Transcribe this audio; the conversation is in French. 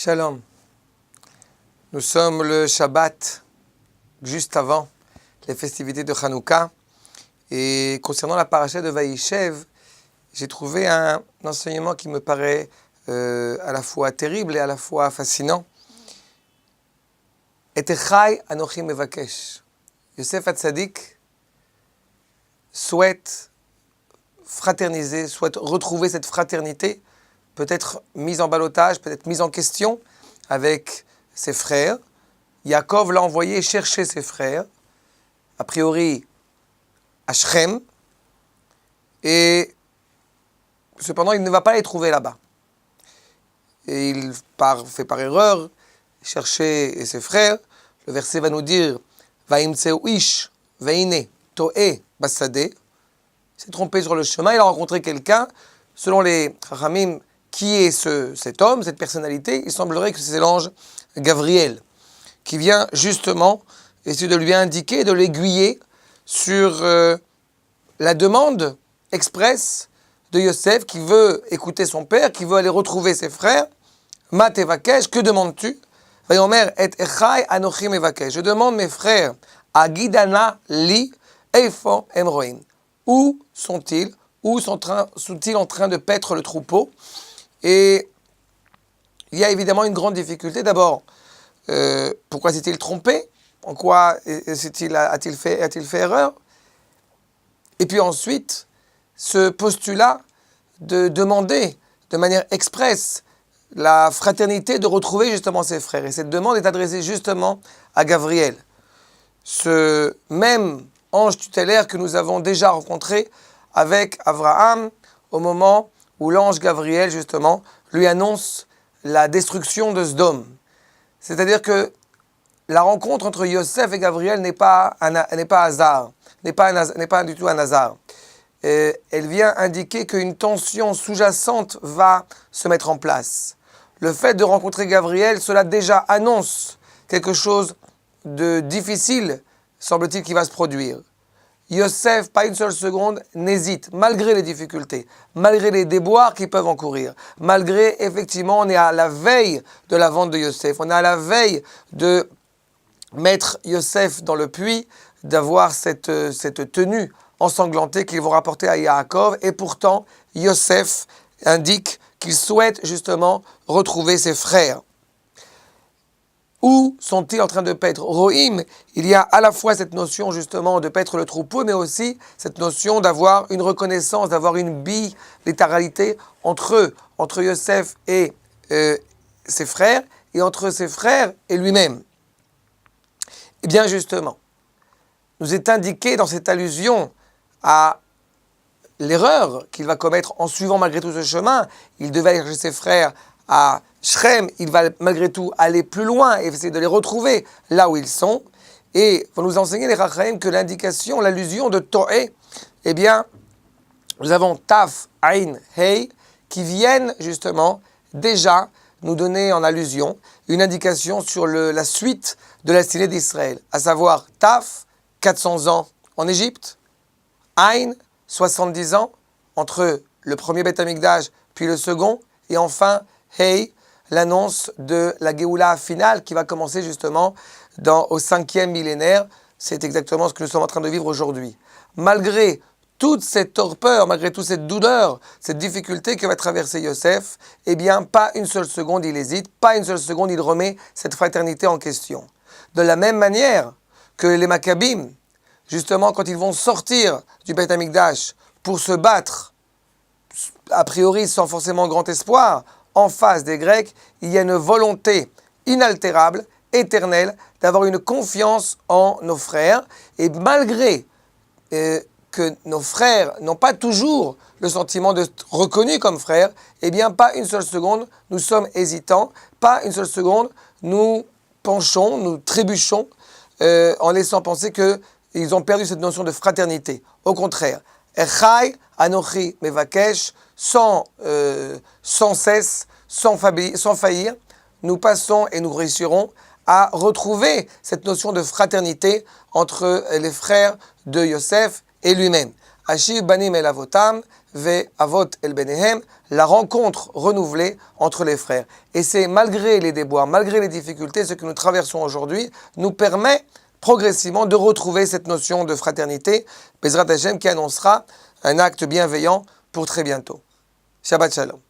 Shalom. Nous sommes le Shabbat, juste avant les festivités de Hanouka. Et concernant la paracha de Vaïshev, j'ai trouvé un enseignement qui me paraît à la fois terrible et à la fois fascinant. Et Echai Anochi Mevakesh. Yosef Hatzadik souhaite fraterniser, souhaite retrouver cette fraternité, peut-être mise en ballottage, peut-être mise en question avec ses frères. Yaakov l'a envoyé chercher ses frères, a priori à Shrem, et cependant il ne va pas les trouver là-bas. Et il fait par erreur chercher ses frères. Le verset va nous dire Vaimtseu ish veine to'e basade. Il s'est trompé sur le chemin, il a rencontré quelqu'un. Selon les Chachamim, qui est cet homme, cette personnalité? Il semblerait que c'est l'ange Gabriel, qui vient justement essayer de lui indiquer, de l'aiguiller sur la demande expresse de Yosef, qui veut écouter son père, qui veut aller retrouver ses frères. Ma tevakesh, que demandes-tu? Vayomer et echai anochi mevakesh. Je demande mes frères, agidana li eifo emroim. Où sont-ils? Où sont-ils en train de paître le troupeau? Et il y a évidemment une grande difficulté. D'abord, pourquoi s'est-il trompé? En quoi a-t-il fait erreur? Et puis ensuite, ce postulat de demander de manière expresse la fraternité, de retrouver justement ses frères. Et cette demande est adressée justement à Gabriel, ce même ange tutélaire que nous avons déjà rencontré avec Abraham au moment où l'ange Gabriel, justement, lui annonce la destruction de Sodome. C'est-à-dire que la rencontre entre Yosef et Gabriel n'est pas hasard, n'est pas du tout un hasard. Elle vient indiquer qu'une tension sous-jacente va se mettre en place. Le fait de rencontrer Gabriel, cela déjà annonce quelque chose de difficile, semble-t-il, qui va se produire. Yosef, pas une seule seconde, n'hésite, malgré les difficultés, malgré les déboires qui peuvent encourir, malgré, effectivement, on est à la veille de la vente de Yosef, on est à la veille de mettre Yosef dans le puits, d'avoir cette tenue ensanglantée qu'ils vont rapporter à Yaakov, et pourtant, Yosef indique qu'il souhaite justement retrouver ses frères. Où sont-ils en train de paître? Rohim, il y a à la fois cette notion justement de paître le troupeau, mais aussi cette notion d'avoir une reconnaissance, d'avoir une bilatéralité entre eux, entre Yosef et ses frères, et entre ses frères et lui-même. Et bien justement, nous est indiqué dans cette allusion à l'erreur qu'il va commettre en suivant malgré tout ce chemin. Il devait aller chercher ses frères à Shrem, il va malgré tout aller plus loin et essayer de les retrouver là où ils sont. Et pour nous enseigner les Chachamim que l'indication, l'allusion de To'é, eh bien, nous avons Taf, Ain, Hei, qui viennent justement déjà nous donner en allusion une indication sur la suite de la destinée d'Israël, à savoir Taf, 400 ans en Égypte, Ain, 70 ans entre le premier Beth Amikdash puis le second, et enfin Hei, l'annonce de la Géoula finale qui va commencer justement au 5e millénaire. C'est exactement ce que nous sommes en train de vivre aujourd'hui. Malgré toute cette torpeur, malgré toute cette douleur, cette difficulté que va traverser Yosef, eh bien, pas une seule seconde il hésite, pas une seule seconde il remet cette fraternité en question. De la même manière que les Maccabim, justement, quand ils vont sortir du Beth Amikdash pour se battre, a priori sans forcément grand espoir, en face des Grecs, il y a une volonté inaltérable, éternelle, d'avoir une confiance en nos frères. Et malgré que nos frères n'ont pas toujours le sentiment d'être reconnus comme frères, eh bien, pas une seule seconde, nous sommes hésitants, pas une seule seconde, nous penchons, nous trébuchons, en laissant penser qu'ils ont perdu cette notion de fraternité. Au contraire, Echai Anochi Mevakesh, sans cesse, sans faillir, nous passons et nous réussirons à retrouver cette notion de fraternité entre les frères de Yosef et lui-même. Ashiv banim el avotam ve avot el benehem, la rencontre renouvelée entre les frères. Et c'est malgré les déboires, malgré les difficultés, ce que nous traversons aujourd'hui nous permet progressivement de retrouver cette notion de fraternité, Bezrat Hashem, qui annoncera un acte bienveillant pour très bientôt. Shabbat Shalom.